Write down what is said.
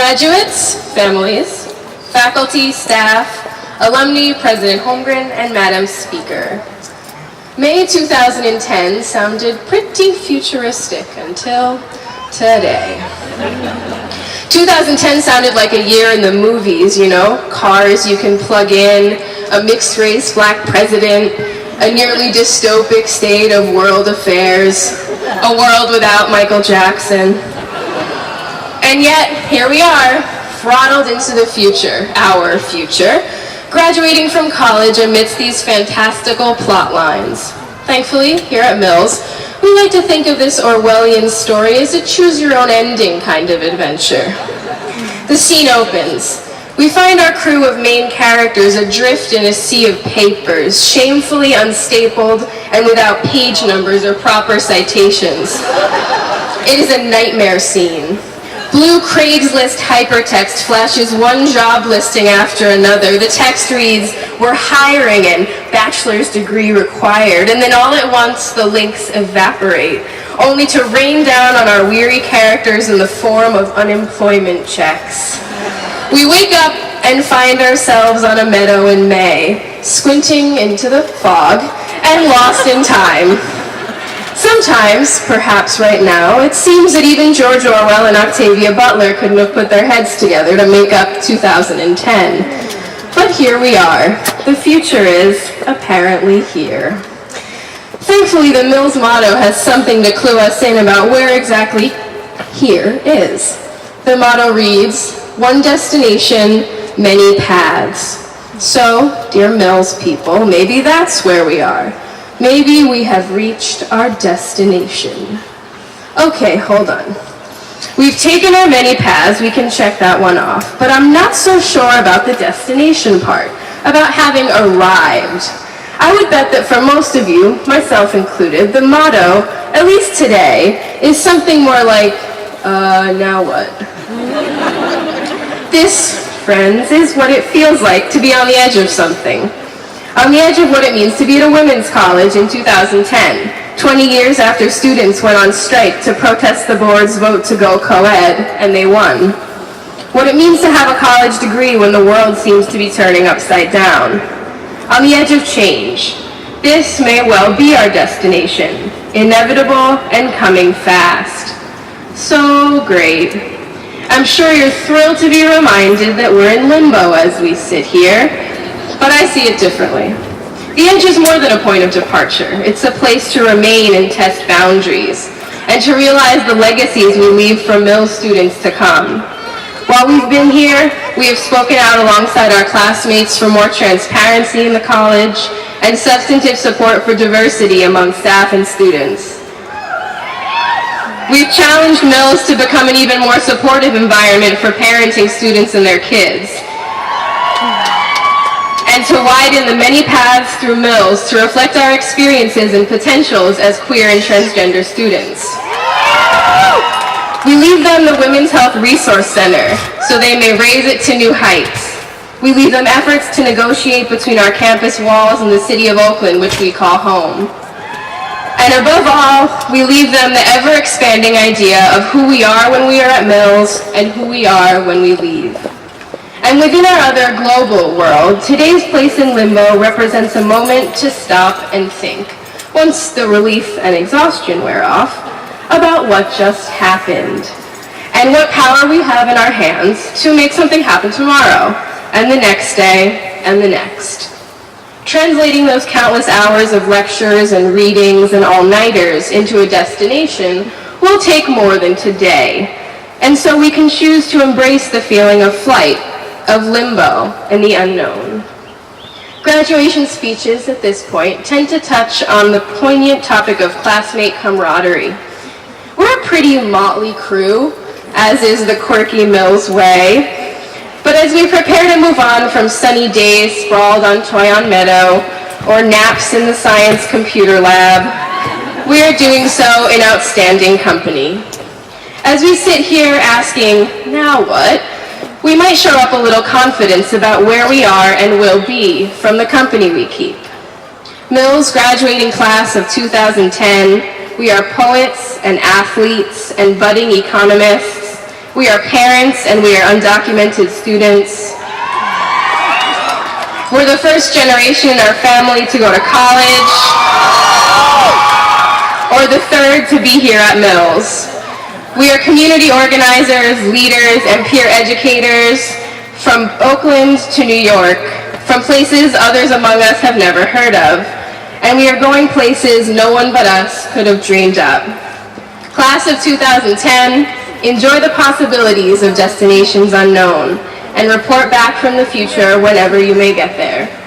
Graduates, families, faculty, staff, alumni, President Holmgren, and Madam Speaker. May 2010 sounded pretty futuristic until today. 2010 sounded like a year in the movies, you know? Cars you can plug in, a mixed-race black president, a nearly dystopic state of world affairs, a world without Michael Jackson. And yet, here we are, throttled into the future, our future, graduating from college amidst these fantastical plot lines. Thankfully, here at Mills, we like to think of this Orwellian story as a choose-your-own-ending kind of adventure. The scene opens. We find our crew of main characters adrift in a sea of papers, shamefully unstapled and without page numbers or proper citations. It is a nightmare scene. Blue Craigslist hypertext flashes one job listing after another. The text reads, "We're hiring" and "bachelor's degree required," and then all at once the links evaporate, only to rain down on our weary characters in the form of unemployment checks. We wake up and find ourselves on a meadow in May, squinting into the fog and lost in time. Sometimes, perhaps right now, it seems that even George Orwell and Octavia Butler couldn't have put their heads together to make up 2010. But here we are. The future is apparently here. Thankfully, the Mills motto has something to clue us in about where exactly here is. The motto reads, "One destination, many paths." So, dear Mills people, maybe that's where we are. Maybe we have reached our destination. Okay, hold on. We've taken our many paths, we can check that one off, but I'm not so sure about the destination part, about having arrived. I would bet that for most of you, myself included, the motto, at least today, is something more like, now what? This, friends, is what it feels like to be on the edge of something. On the edge of what it means to be at a women's college in 2010, 20 years after students went on strike to protest the board's vote to go co-ed, and they won. What it means to have a college degree when the world seems to be turning upside down. On the edge of change. This may well be our destination, inevitable and coming fast. So great. I'm sure you're thrilled to be reminded that we're in limbo as we sit here, but I see it differently. The edge is more than a point of departure. It's a place to remain and test boundaries, and to realize the legacies we leave for Mills students to come. While we've been here, we have spoken out alongside our classmates for more transparency in the college and substantive support for diversity among staff and students. We've challenged Mills to become an even more supportive environment for parenting students and their kids, and to widen the many paths through Mills to reflect our experiences and potentials as queer and transgender students. We leave them the Women's Health Resource Center so they may raise it to new heights. We leave them efforts to negotiate between our campus walls and the city of Oakland, which we call home. And above all, we leave them the ever-expanding idea of who we are when we are at Mills and who we are when we leave. And within our other global world, today's place in limbo represents a moment to stop and think, once the relief and exhaustion wear off, about what just happened, and what power we have in our hands to make something happen tomorrow, and the next day, and the next. Translating those countless hours of lectures and readings and all-nighters into a destination will take more than today, and so we can choose to embrace the feeling of flight, of limbo, and the unknown. Graduation speeches at this point tend to touch on the poignant topic of classmate camaraderie. We're a pretty motley crew, as is the quirky Mills way, but as we prepare to move on from sunny days sprawled on Toyon Meadow or naps in the science computer lab, we are doing so in outstanding company. As we sit here asking, now what? We might show up a little confidence about where we are and will be from the company we keep. Mills graduating class of 2010, we are poets and athletes and budding economists, We are parents and we are undocumented students. We're the first generation in our family to go to college, or the third to be here at Mills. We are community organizers, leaders, and peer educators from Oakland to New York, from places others among us have never heard of. And we are going places no one but us could have dreamed up. Class of 2010, enjoy the possibilities of destinations unknown, and report back from the future whenever you may get there.